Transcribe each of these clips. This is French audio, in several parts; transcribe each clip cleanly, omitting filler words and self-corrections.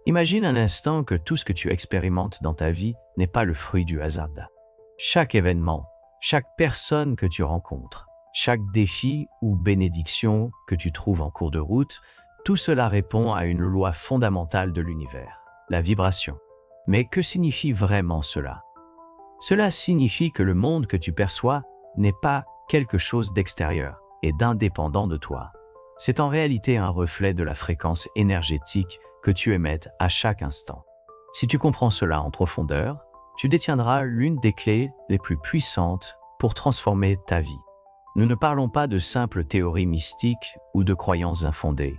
Imagine un instant que tout ce que tu expérimentes dans ta vie n'est pas le fruit du hasard. Chaque événement, chaque personne que tu rencontres, chaque défi ou bénédiction que tu trouves en cours de route, tout cela répond à une loi fondamentale de l'univers, la vibration. Mais que signifie vraiment cela? Cela signifie que le monde que tu perçois n'est pas quelque chose d'extérieur et d'indépendant de toi. C'est en réalité un reflet de la fréquence énergétique que tu émettes à chaque instant. Si tu comprends cela en profondeur, tu détiendras l'une des clés les plus puissantes pour transformer ta vie. Nous ne parlons pas de simples théories mystiques ou de croyances infondées.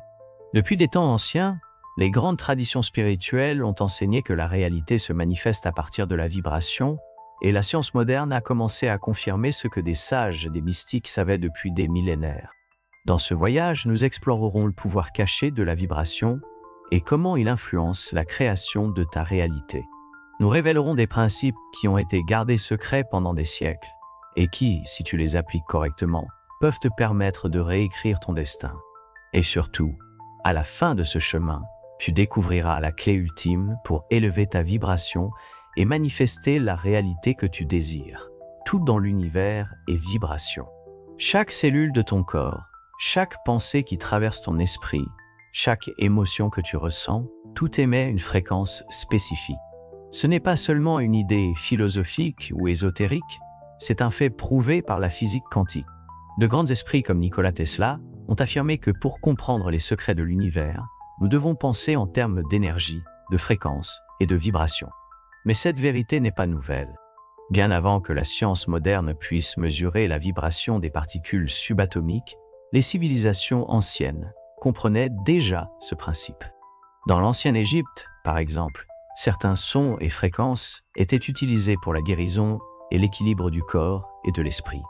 Depuis des temps anciens, les grandes traditions spirituelles ont enseigné que la réalité se manifeste à partir de la vibration, et la science moderne a commencé à confirmer ce que des sages et des mystiques savaient depuis des millénaires. Dans ce voyage, nous explorerons le pouvoir caché de la vibration et comment il influence la création de ta réalité. Nous révélerons des principes qui ont été gardés secrets pendant des siècles et qui, si tu les appliques correctement, peuvent te permettre de réécrire ton destin. Et surtout, à la fin de ce chemin, tu découvriras la clé ultime pour élever ta vibration et manifester la réalité que tu désires. Tout dans l'univers est vibration. Chaque cellule de ton corps, chaque pensée qui traverse ton esprit, chaque émotion que tu ressens, tout émet une fréquence spécifique. Ce n'est pas seulement une idée philosophique ou ésotérique, c'est un fait prouvé par la physique quantique. De grands esprits comme Nikola Tesla ont affirmé que pour comprendre les secrets de l'univers, nous devons penser en termes d'énergie, de fréquence et de vibration. Mais cette vérité n'est pas nouvelle. Bien avant que la science moderne puisse mesurer la vibration des particules subatomiques, les civilisations anciennes comprenaient déjà ce principe. Dans l'ancienne Égypte, par exemple, certains sons et fréquences étaient utilisés pour la guérison et l'équilibre du corps et de l'esprit.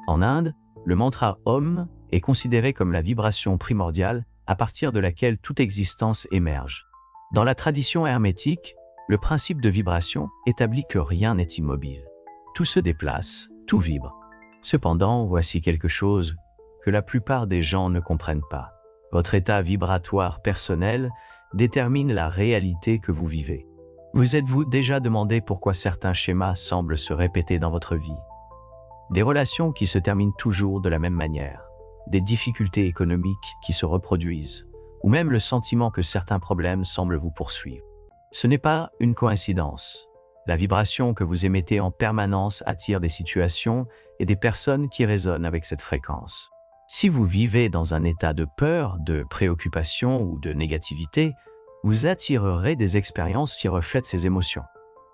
En Inde, le mantra Om est considéré comme la vibration primordiale à partir de laquelle toute existence émerge. Dans la tradition hermétique, le principe de vibration établit que rien n'est immobile. Tout se déplace, tout vibre. Cependant, voici quelque chose que la plupart des gens ne comprennent pas. Votre état vibratoire personnel détermine la réalité que vous vivez. Vous êtes-vous déjà demandé pourquoi certains schémas semblent se répéter dans votre vie? Des relations qui se terminent toujours de la même manière, des difficultés économiques qui se reproduisent, ou même le sentiment que certains problèmes semblent vous poursuivre. Ce n'est pas une coïncidence. La vibration que vous émettez en permanence attire des situations et des personnes qui résonnent avec cette fréquence. Si vous vivez dans un état de peur, de préoccupation ou de négativité, vous attirerez des expériences qui reflètent ces émotions.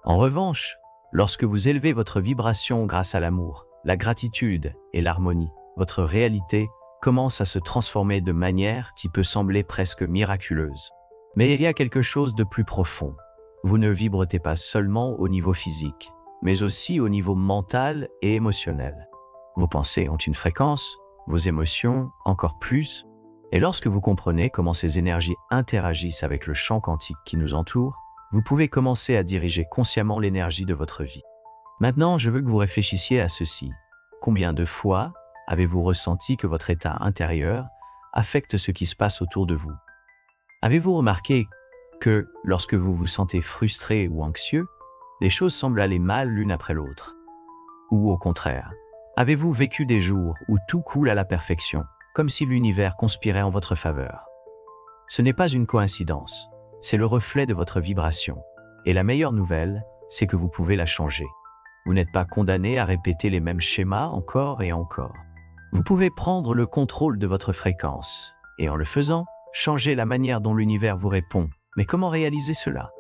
En revanche, lorsque vous élevez votre vibration grâce à l'amour, la gratitude et l'harmonie, votre réalité commence à se transformer de manière qui peut sembler presque miraculeuse. Mais il y a quelque chose de plus profond. Vous ne vibrotez pas seulement au niveau physique, mais aussi au niveau mental et émotionnel. Vos pensées ont une fréquence, vos émotions encore plus, et lorsque vous comprenez comment ces énergies interagissent avec le champ quantique qui nous entoure, vous pouvez commencer à diriger consciemment l'énergie de votre vie. Maintenant, je veux que vous réfléchissiez à ceci. Combien de fois avez-vous ressenti que votre état intérieur affecte ce qui se passe autour de vous? Avez-vous remarqué que, lorsque vous vous sentez frustré ou anxieux, les choses semblent aller mal l'une après l'autre? Ou au contraire, avez-vous vécu des jours où tout coule à la perfection, comme si l'univers conspirait en votre faveur? Ce n'est pas une coïncidence, c'est le reflet de votre vibration. Et la meilleure nouvelle, c'est que vous pouvez la changer. Vous n'êtes pas condamné à répéter les mêmes schémas encore et encore. Vous pouvez prendre le contrôle de votre fréquence, et en le faisant, changer la manière dont l'univers vous répond. Mais comment réaliser cela?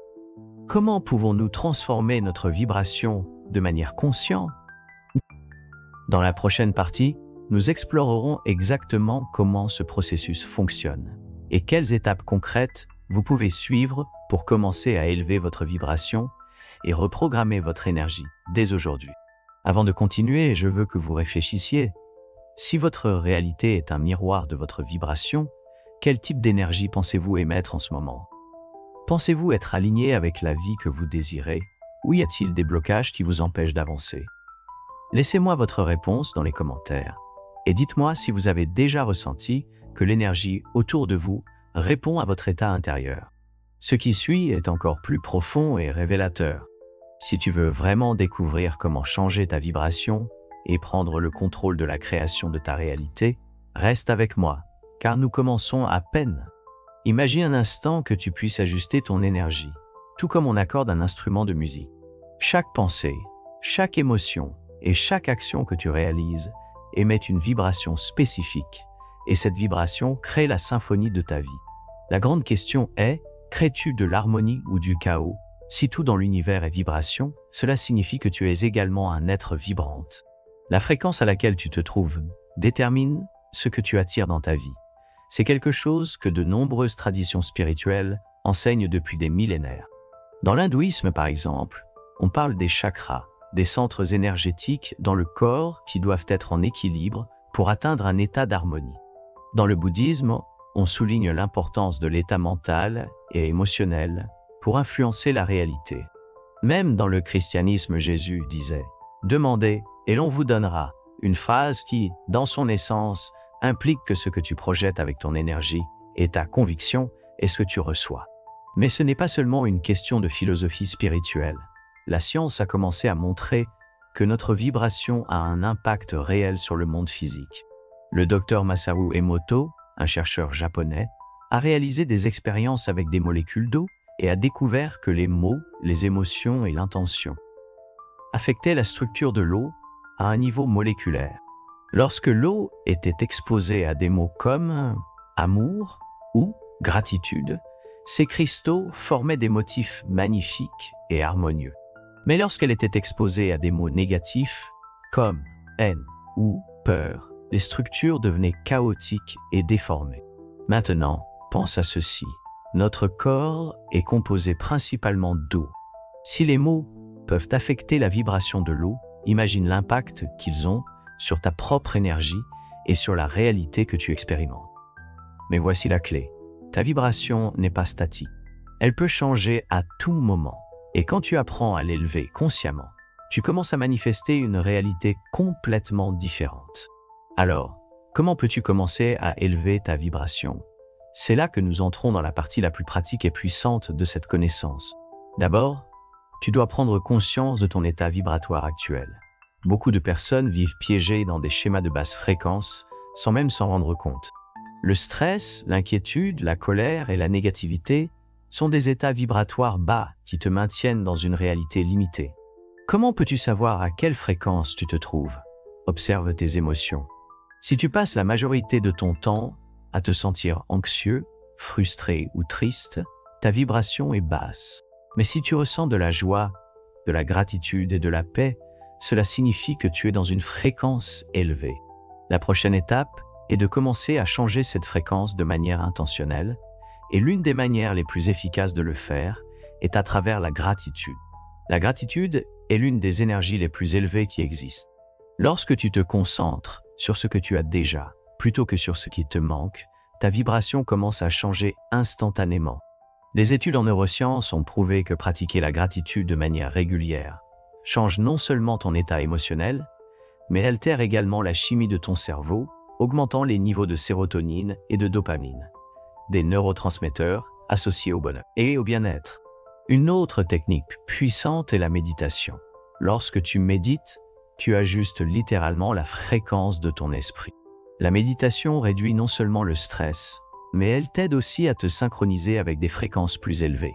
Comment pouvons-nous transformer notre vibration de manière consciente? Dans la prochaine partie, nous explorerons exactement comment ce processus fonctionne et quelles étapes concrètes vous pouvez suivre pour commencer à élever votre vibration et reprogrammer votre énergie dès aujourd'hui. Avant de continuer, je veux que vous réfléchissiez. Si votre réalité est un miroir de votre vibration, quel type d'énergie pensez-vous émettre en ce moment? Pensez-vous être aligné avec la vie que vous désirez, ou y a-t-il des blocages qui vous empêchent d'avancer? Laissez-moi votre réponse dans les commentaires et dites-moi si vous avez déjà ressenti que l'énergie autour de vous répond à votre état intérieur. Ce qui suit est encore plus profond et révélateur. Si tu veux vraiment découvrir comment changer ta vibration et prendre le contrôle de la création de ta réalité, reste avec moi, car nous commençons à peine. Imagine un instant que tu puisses ajuster ton énergie, tout comme on accorde un instrument de musique. Chaque pensée, chaque émotion et chaque action que tu réalises émet une vibration spécifique, et cette vibration crée la symphonie de ta vie. La grande question est, crées-tu de l'harmonie ou du chaos? Si tout dans l'univers est vibration, cela signifie que tu es également un être vibrante. La fréquence à laquelle tu te trouves détermine ce que tu attires dans ta vie. C'est quelque chose que de nombreuses traditions spirituelles enseignent depuis des millénaires. Dans l'hindouisme, par exemple, on parle des chakras, des centres énergétiques dans le corps qui doivent être en équilibre pour atteindre un état d'harmonie. Dans le bouddhisme, on souligne l'importance de l'état mental et émotionnel pour influencer la réalité. Même dans le christianisme, Jésus disait « Demandez et l'on vous donnera », une phrase qui, dans son essence, implique que ce que tu projettes avec ton énergie et ta conviction est ce que tu reçois. Mais ce n'est pas seulement une question de philosophie spirituelle. La science a commencé à montrer que notre vibration a un impact réel sur le monde physique. Le docteur Masaru Emoto, un chercheur japonais, a réalisé des expériences avec des molécules d'eau et a découvert que les mots, les émotions et l'intention affectaient la structure de l'eau à un niveau moléculaire. Lorsque l'eau était exposée à des mots comme amour ou gratitude, ces cristaux formaient des motifs magnifiques et harmonieux. Mais lorsqu'elle était exposée à des mots négatifs comme haine ou peur, les structures devenaient chaotiques et déformées. Maintenant, pense à ceci. Notre corps est composé principalement d'eau. Si les mots peuvent affecter la vibration de l'eau, imagine l'impact qu'ils ont sur ta propre énergie et sur la réalité que tu expérimentes. Mais voici la clé. Ta vibration n'est pas statique. Elle peut changer à tout moment. Et quand tu apprends à l'élever consciemment, tu commences à manifester une réalité complètement différente. Alors, comment peux-tu commencer à élever ta vibration? C'est là que nous entrons dans la partie la plus pratique et puissante de cette connaissance. D'abord, tu dois prendre conscience de ton état vibratoire actuel. Beaucoup de personnes vivent piégées dans des schémas de basse fréquence sans même s'en rendre compte. Le stress, l'inquiétude, la colère et la négativité sont des états vibratoires bas qui te maintiennent dans une réalité limitée. Comment peux-tu savoir à quelle fréquence tu te trouves? Observe tes émotions. Si tu passes la majorité de ton temps à te sentir anxieux, frustré ou triste, ta vibration est basse. Mais si tu ressens de la joie, de la gratitude et de la paix, cela signifie que tu es dans une fréquence élevée. La prochaine étape est de commencer à changer cette fréquence de manière intentionnelle, et l'une des manières les plus efficaces de le faire est à travers la gratitude. La gratitude est l'une des énergies les plus élevées qui existent. Lorsque tu te concentres sur ce que tu as déjà, plutôt que sur ce qui te manque, ta vibration commence à changer instantanément. Des études en neurosciences ont prouvé que pratiquer la gratitude de manière régulière change non seulement ton état émotionnel, mais altère également la chimie de ton cerveau, augmentant les niveaux de sérotonine et de dopamine, des neurotransmetteurs associés au bonheur et au bien-être. Une autre technique puissante est la méditation. Lorsque tu médites, tu ajustes littéralement la fréquence de ton esprit. La méditation réduit non seulement le stress, mais elle t'aide aussi à te synchroniser avec des fréquences plus élevées.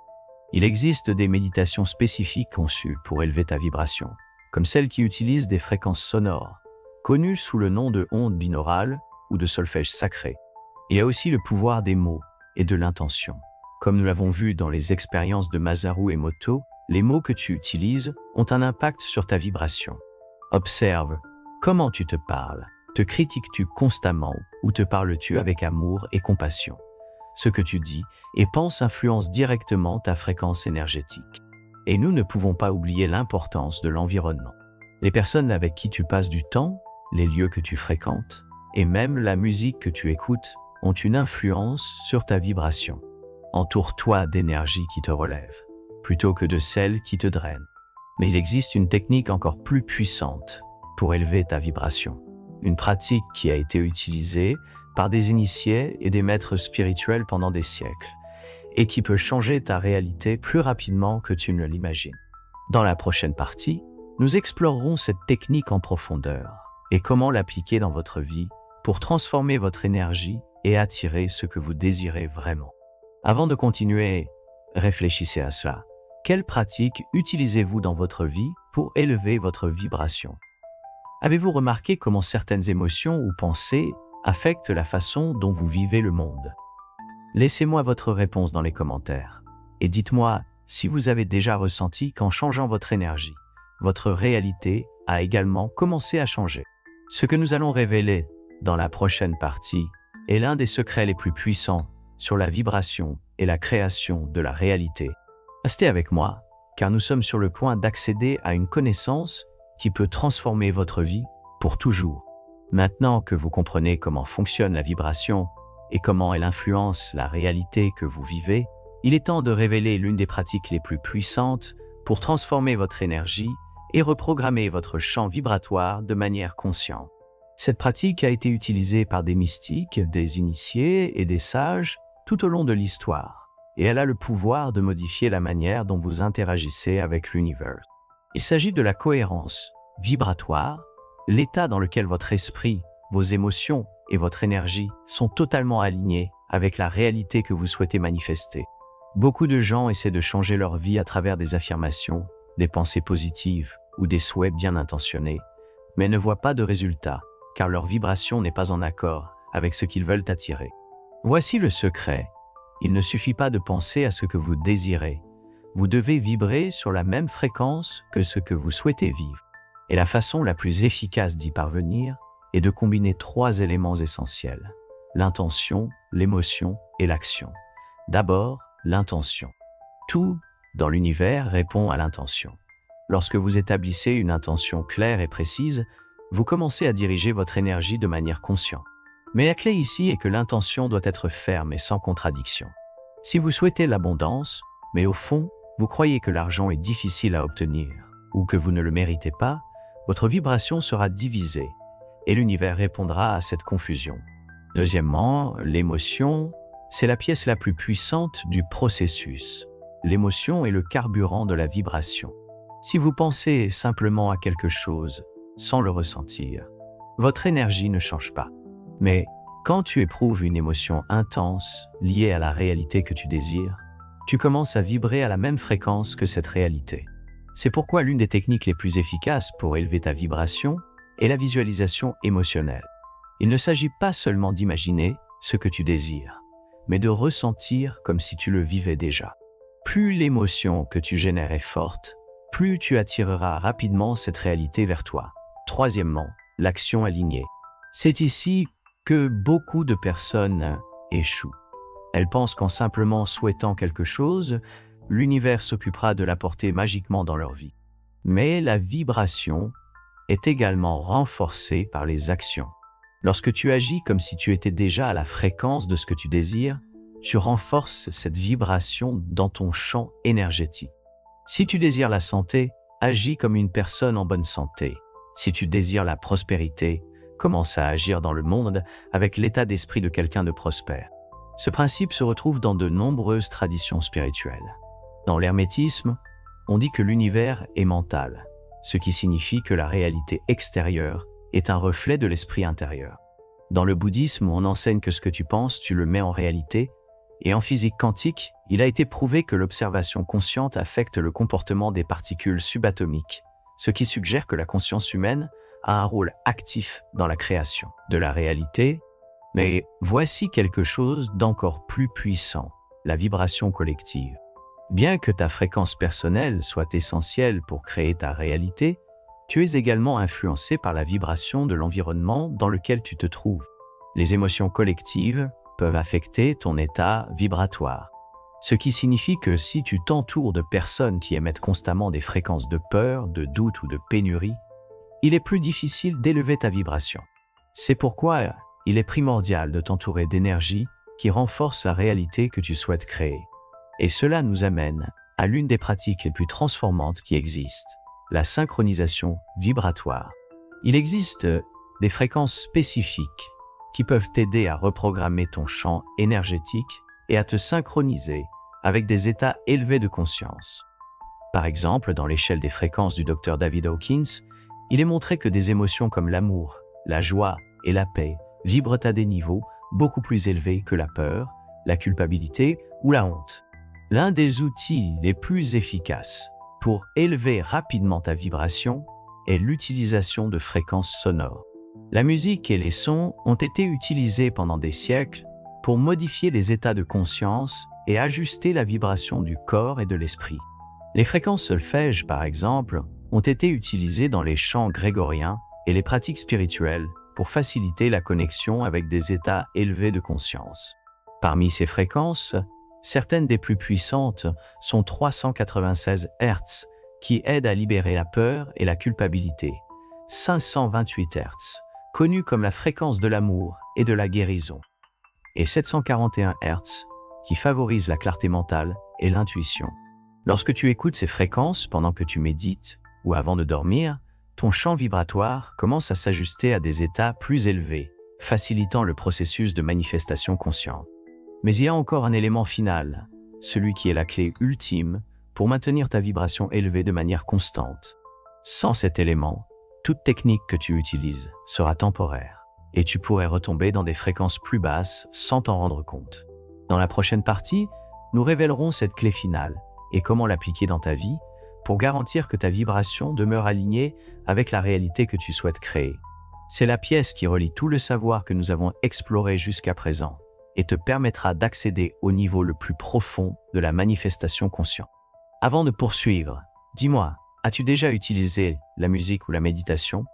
Il existe des méditations spécifiques conçues pour élever ta vibration, comme celles qui utilisent des fréquences sonores, connues sous le nom de ondes binaurales ou de solfège sacré. Il y a aussi le pouvoir des mots et de l'intention. Comme nous l'avons vu dans les expériences de Masaru Emoto, les mots que tu utilises ont un impact sur ta vibration. Observe comment tu te parles. Te critiques-tu constamment ou te parles-tu avec amour et compassion? Ce que tu dis et penses influence directement ta fréquence énergétique. Et nous ne pouvons pas oublier l'importance de l'environnement. Les personnes avec qui tu passes du temps, les lieux que tu fréquentes, et même la musique que tu écoutes ont une influence sur ta vibration. Entoure-toi d'énergie qui te relève, plutôt que de celle qui te draine. Mais il existe une technique encore plus puissante pour élever ta vibration. Une pratique qui a été utilisée par des initiés et des maîtres spirituels pendant des siècles, et qui peut changer ta réalité plus rapidement que tu ne l'imagines. Dans la prochaine partie, nous explorerons cette technique en profondeur et comment l'appliquer dans votre vie pour transformer votre énergie et attirer ce que vous désirez vraiment. Avant de continuer, réfléchissez à cela. Quelles pratiques utilisez-vous dans votre vie pour élever votre vibration? Avez-vous remarqué comment certaines émotions ou pensées affectent la façon dont vous vivez le monde? Laissez-moi votre réponse dans les commentaires et dites-moi si vous avez déjà ressenti qu'en changeant votre énergie, votre réalité a également commencé à changer. Ce que nous allons révéler dans la prochaine partie est l'un des secrets les plus puissants sur la vibration et la création de la réalité. Restez avec moi, car nous sommes sur le point d'accéder à une connaissance qui peut transformer votre vie pour toujours. Maintenant que vous comprenez comment fonctionne la vibration et comment elle influence la réalité que vous vivez, il est temps de révéler l'une des pratiques les plus puissantes pour transformer votre énergie et reprogrammer votre champ vibratoire de manière consciente. Cette pratique a été utilisée par des mystiques, des initiés et des sages tout au long de l'histoire, et elle a le pouvoir de modifier la manière dont vous interagissez avec l'univers. Il s'agit de la cohérence vibratoire, l'état dans lequel votre esprit, vos émotions et votre énergie sont totalement alignés avec la réalité que vous souhaitez manifester. Beaucoup de gens essaient de changer leur vie à travers des affirmations, des pensées positives ou des souhaits bien intentionnés, mais ne voient pas de résultats, car leur vibration n'est pas en accord avec ce qu'ils veulent attirer. Voici le secret. Il ne suffit pas de penser à ce que vous désirez. Vous devez vibrer sur la même fréquence que ce que vous souhaitez vivre. Et la façon la plus efficace d'y parvenir est de combiner 3 éléments essentiels: l'intention, l'émotion et l'action. D'abord, l'intention. Tout dans l'univers répond à l'intention. Lorsque vous établissez une intention claire et précise, vous commencez à diriger votre énergie de manière consciente. Mais la clé ici est que l'intention doit être ferme et sans contradiction. Si vous souhaitez l'abondance, mais au fond, vous croyez que l'argent est difficile à obtenir ou que vous ne le méritez pas, votre vibration sera divisée et l'univers répondra à cette confusion. Deuxièmement, l'émotion, c'est la pièce la plus puissante du processus. L'émotion est le carburant de la vibration. Si vous pensez simplement à quelque chose sans le ressentir, votre énergie ne change pas. Mais quand tu éprouves une émotion intense liée à la réalité que tu désires, tu commences à vibrer à la même fréquence que cette réalité. C'est pourquoi l'une des techniques les plus efficaces pour élever ta vibration est la visualisation émotionnelle. Il ne s'agit pas seulement d'imaginer ce que tu désires, mais de ressentir comme si tu le vivais déjà. Plus l'émotion que tu génères est forte, plus tu attireras rapidement cette réalité vers toi. Troisièmement, l'action alignée. C'est ici que beaucoup de personnes échouent. Elles pensent qu'en simplement souhaitant quelque chose, l'univers s'occupera de l'apporter magiquement dans leur vie. Mais la vibration est également renforcée par les actions. Lorsque tu agis comme si tu étais déjà à la fréquence de ce que tu désires, tu renforces cette vibration dans ton champ énergétique. Si tu désires la santé, agis comme une personne en bonne santé. Si tu désires la prospérité, commence à agir dans le monde avec l'état d'esprit de quelqu'un de prospère. Ce principe se retrouve dans de nombreuses traditions spirituelles. Dans l'hermétisme, on dit que l'univers est mental, ce qui signifie que la réalité extérieure est un reflet de l'esprit intérieur. Dans le bouddhisme, on enseigne que ce que tu penses, tu le mets en réalité, et en physique quantique, il a été prouvé que l'observation consciente affecte le comportement des particules subatomiques, ce qui suggère que la conscience humaine a un rôle actif dans la création de la réalité. Mais voici quelque chose d'encore plus puissant, la vibration collective. Bien que ta fréquence personnelle soit essentielle pour créer ta réalité, tu es également influencé par la vibration de l'environnement dans lequel tu te trouves. Les émotions collectives peuvent affecter ton état vibratoire. Ce qui signifie que si tu t'entoures de personnes qui émettent constamment des fréquences de peur, de doute ou de pénurie, il est plus difficile d'élever ta vibration. C'est pourquoi il est primordial de t'entourer d'énergie qui renforce la réalité que tu souhaites créer. Et cela nous amène à l'une des pratiques les plus transformantes qui existent, la synchronisation vibratoire. Il existe des fréquences spécifiques qui peuvent t'aider à reprogrammer ton champ énergétique et à te synchroniser avec des états élevés de conscience. Par exemple, dans l'échelle des fréquences du Dr David Hawkins, il est montré que des émotions comme l'amour, la joie et la paix vibrent à des niveaux beaucoup plus élevés que la peur, la culpabilité ou la honte. L'un des outils les plus efficaces pour élever rapidement ta vibration est l'utilisation de fréquences sonores. La musique et les sons ont été utilisés pendant des siècles pour modifier les états de conscience et ajuster la vibration du corps et de l'esprit. Les fréquences solfège, par exemple, ont été utilisées dans les chants grégoriens et les pratiques spirituelles pour faciliter la connexion avec des états élevés de conscience. Parmi ces fréquences, certaines des plus puissantes sont 396 Hz, qui aident à libérer la peur et la culpabilité, 528 Hz, connue comme la fréquence de l'amour et de la guérison, et 741 Hz, qui favorise la clarté mentale et l'intuition. Lorsque tu écoutes ces fréquences pendant que tu médites ou avant de dormir, ton champ vibratoire commence à s'ajuster à des états plus élevés, facilitant le processus de manifestation consciente. Mais il y a encore un élément final, celui qui est la clé ultime pour maintenir ta vibration élevée de manière constante. Sans cet élément, toute technique que tu utilises sera temporaire et tu pourrais retomber dans des fréquences plus basses sans t'en rendre compte. Dans la prochaine partie, nous révélerons cette clé finale et comment l'appliquer dans ta vie pour garantir que ta vibration demeure alignée avec la réalité que tu souhaites créer. C'est la pièce qui relie tout le savoir que nous avons exploré jusqu'à présent et te permettra d'accéder au niveau le plus profond de la manifestation consciente. Avant de poursuivre, dis-moi, as-tu déjà utilisé la musique ou la méditation?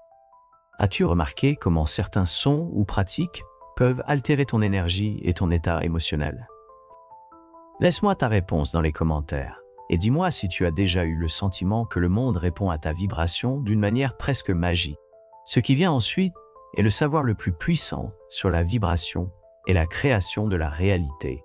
As-tu remarqué comment certains sons ou pratiques peuvent altérer ton énergie et ton état émotionnel? Laisse-moi ta réponse dans les commentaires et dis-moi si tu as déjà eu le sentiment que le monde répond à ta vibration d'une manière presque magique. Ce qui vient ensuite est le savoir le plus puissant sur la vibration et la création de la réalité.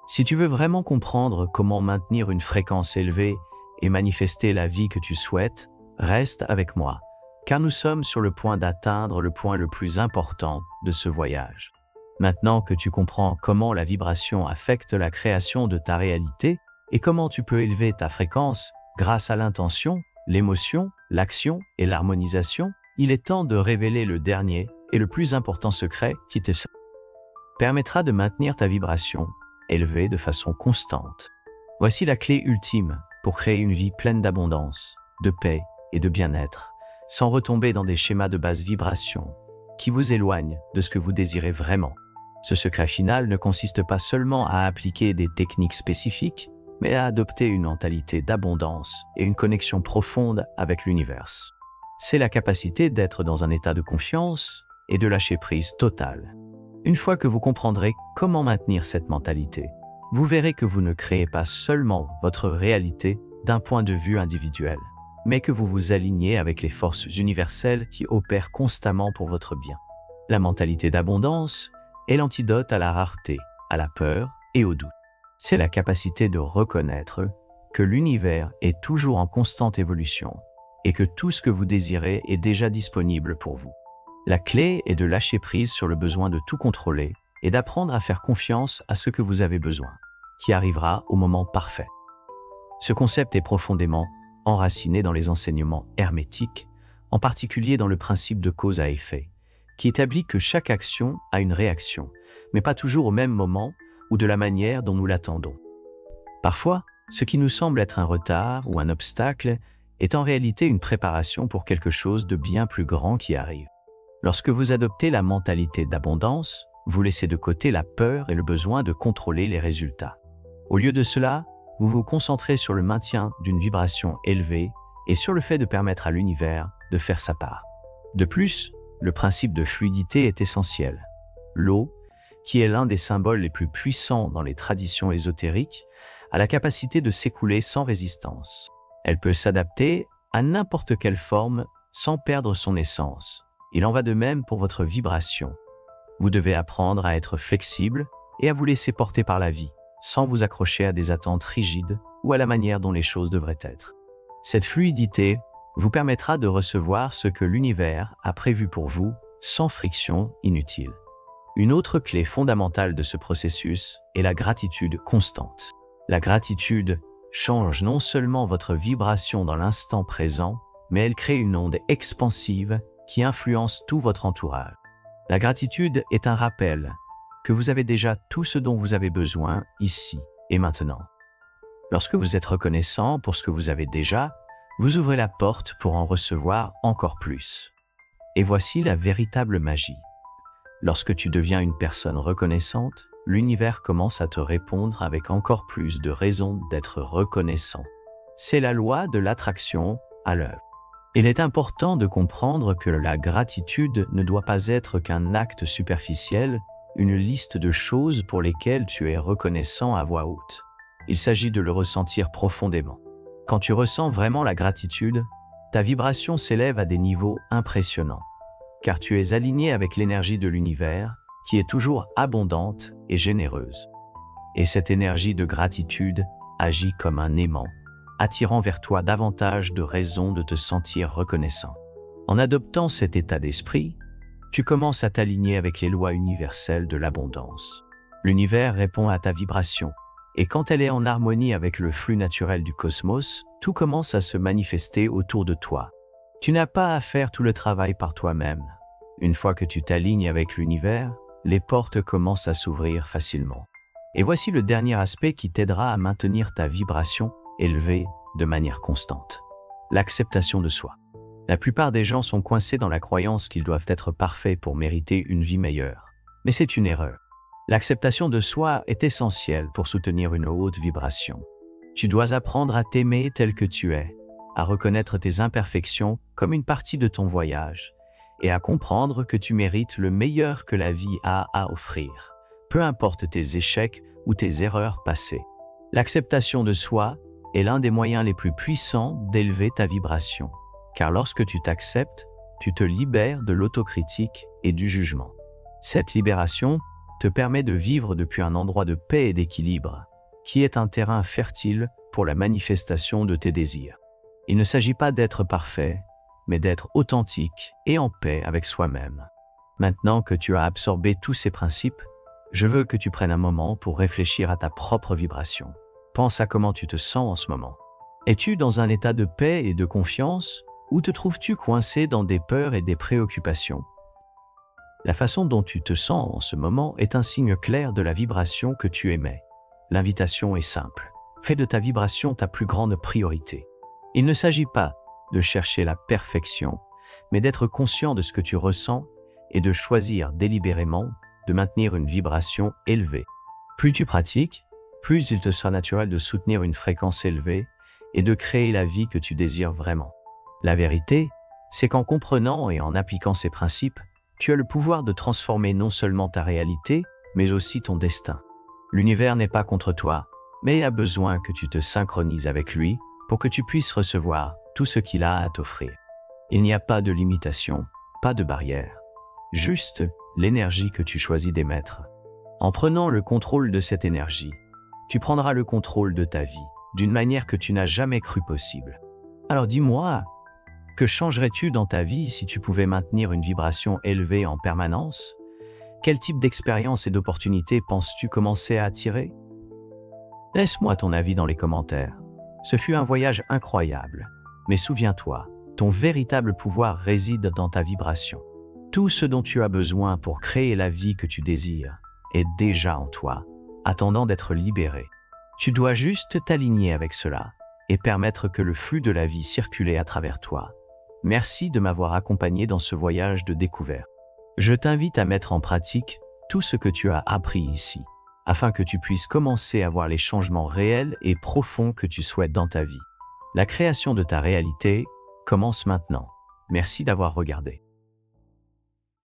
Si tu veux vraiment comprendre comment maintenir une fréquence élevée et manifester la vie que tu souhaites, reste avec moi, car nous sommes sur le point d'atteindre le point le plus important de ce voyage. Maintenant que tu comprends comment la vibration affecte la création de ta réalité et comment tu peux élever ta fréquence grâce à l'intention, l'émotion, l'action et l'harmonisation, il est temps de révéler le dernier et le plus important secret qui te permettra de maintenir ta vibration élevée de façon constante. Voici la clé ultime pour créer une vie pleine d'abondance, de paix et de bien-être, sans retomber dans des schémas de basse vibration qui vous éloignent de ce que vous désirez vraiment. Ce secret final ne consiste pas seulement à appliquer des techniques spécifiques, mais à adopter une mentalité d'abondance et une connexion profonde avec l'univers. C'est la capacité d'être dans un état de confiance et de lâcher prise totale. Une fois que vous comprendrez comment maintenir cette mentalité, vous verrez que vous ne créez pas seulement votre réalité d'un point de vue individuel, mais que vous vous alignez avec les forces universelles qui opèrent constamment pour votre bien. La mentalité d'abondance est l'antidote à la rareté, à la peur et au doute. C'est la capacité de reconnaître que l'univers est toujours en constante évolution et que tout ce que vous désirez est déjà disponible pour vous. La clé est de lâcher prise sur le besoin de tout contrôler et d'apprendre à faire confiance à ce que vous avez besoin, qui arrivera au moment parfait. Ce concept est profondément enraciné dans les enseignements hermétiques, en particulier dans le principe de cause à effet, qui établit que chaque action a une réaction, mais pas toujours au même moment ou de la manière dont nous l'attendons. Parfois, ce qui nous semble être un retard ou un obstacle est en réalité une préparation pour quelque chose de bien plus grand qui arrive. Lorsque vous adoptez la mentalité d'abondance, vous laissez de côté la peur et le besoin de contrôler les résultats. Au lieu de cela, vous vous concentrez sur le maintien d'une vibration élevée et sur le fait de permettre à l'univers de faire sa part. De plus, le principe de fluidité est essentiel. L'eau, qui est l'un des symboles les plus puissants dans les traditions ésotériques, a la capacité de s'écouler sans résistance. Elle peut s'adapter à n'importe quelle forme sans perdre son essence. Il en va de même pour votre vibration. Vous devez apprendre à être flexible et à vous laisser porter par la vie, sans vous accrocher à des attentes rigides ou à la manière dont les choses devraient être. Cette fluidité vous permettra de recevoir ce que l'univers a prévu pour vous sans friction inutile. Une autre clé fondamentale de ce processus est la gratitude constante. La gratitude change non seulement votre vibration dans l'instant présent, mais elle crée une onde expansive qui influence tout votre entourage. La gratitude est un rappel que vous avez déjà tout ce dont vous avez besoin ici et maintenant. Lorsque vous êtes reconnaissant pour ce que vous avez déjà, vous ouvrez la porte pour en recevoir encore plus. Et voici la véritable magie. Lorsque tu deviens une personne reconnaissante, l'univers commence à te répondre avec encore plus de raisons d'être reconnaissant. C'est la loi de l'attraction à l'œuvre. Il est important de comprendre que la gratitude ne doit pas être qu'un acte superficiel, une liste de choses pour lesquelles tu es reconnaissant à voix haute. Il s'agit de le ressentir profondément. Quand tu ressens vraiment la gratitude, ta vibration s'élève à des niveaux impressionnants, car tu es aligné avec l'énergie de l'univers, qui est toujours abondante et généreuse. Et cette énergie de gratitude agit comme un aimant, attirant vers toi davantage de raisons de te sentir reconnaissant. En adoptant cet état d'esprit, tu commences à t'aligner avec les lois universelles de l'abondance. L'univers répond à ta vibration, et quand elle est en harmonie avec le flux naturel du cosmos, tout commence à se manifester autour de toi. Tu n'as pas à faire tout le travail par toi-même. Une fois que tu t'alignes avec l'univers, les portes commencent à s'ouvrir facilement. Et voici le dernier aspect qui t'aidera à maintenir ta vibration élevée de manière constante. L'acceptation de soi. La plupart des gens sont coincés dans la croyance qu'ils doivent être parfaits pour mériter une vie meilleure. Mais c'est une erreur. L'acceptation de soi est essentielle pour soutenir une haute vibration. Tu dois apprendre à t'aimer tel que tu es, à reconnaître tes imperfections comme une partie de ton voyage, et à comprendre que tu mérites le meilleur que la vie a à offrir, peu importe tes échecs ou tes erreurs passées. L'acceptation de soi est l'un des moyens les plus puissants d'élever ta vibration, car lorsque tu t'acceptes, tu te libères de l'autocritique et du jugement. Cette libération te permet de vivre depuis un endroit de paix et d'équilibre, qui est un terrain fertile pour la manifestation de tes désirs. Il ne s'agit pas d'être parfait, mais d'être authentique et en paix avec soi-même. Maintenant que tu as absorbé tous ces principes, je veux que tu prennes un moment pour réfléchir à ta propre vibration. Pense à comment tu te sens en ce moment. Es-tu dans un état de paix et de confiance, ou te trouves-tu coincé dans des peurs et des préoccupations? La façon dont tu te sens en ce moment est un signe clair de la vibration que tu émets. L'invitation est simple. Fais de ta vibration ta plus grande priorité. Il ne s'agit pas de chercher la perfection, mais d'être conscient de ce que tu ressens et de choisir délibérément de maintenir une vibration élevée. Plus tu pratiques, plus il te sera naturel de soutenir une fréquence élevée et de créer la vie que tu désires vraiment. La vérité, c'est qu'en comprenant et en appliquant ces principes, tu as le pouvoir de transformer non seulement ta réalité, mais aussi ton destin. L'univers n'est pas contre toi, mais a besoin que tu te synchronises avec lui pour que tu puisses recevoir tout ce qu'il a à t'offrir. Il n'y a pas de limitation, pas de barrière, juste l'énergie que tu choisis d'émettre. En prenant le contrôle de cette énergie, tu prendras le contrôle de ta vie d'une manière que tu n'as jamais cru possible. Alors dis-moi, que changerais-tu dans ta vie si tu pouvais maintenir une vibration élevée en permanence? Quel type d'expérience et d'opportunités penses-tu commencer à attirer? Laisse-moi ton avis dans les commentaires. Ce fut un voyage incroyable, mais souviens-toi, ton véritable pouvoir réside dans ta vibration. Tout ce dont tu as besoin pour créer la vie que tu désires est déjà en toi, attendant d'être libéré. Tu dois juste t'aligner avec cela et permettre que le flux de la vie circule à travers toi. Merci de m'avoir accompagné dans ce voyage de découverte. Je t'invite à mettre en pratique tout ce que tu as appris ici, afin que tu puisses commencer à voir les changements réels et profonds que tu souhaites dans ta vie. La création de ta réalité commence maintenant. Merci d'avoir regardé.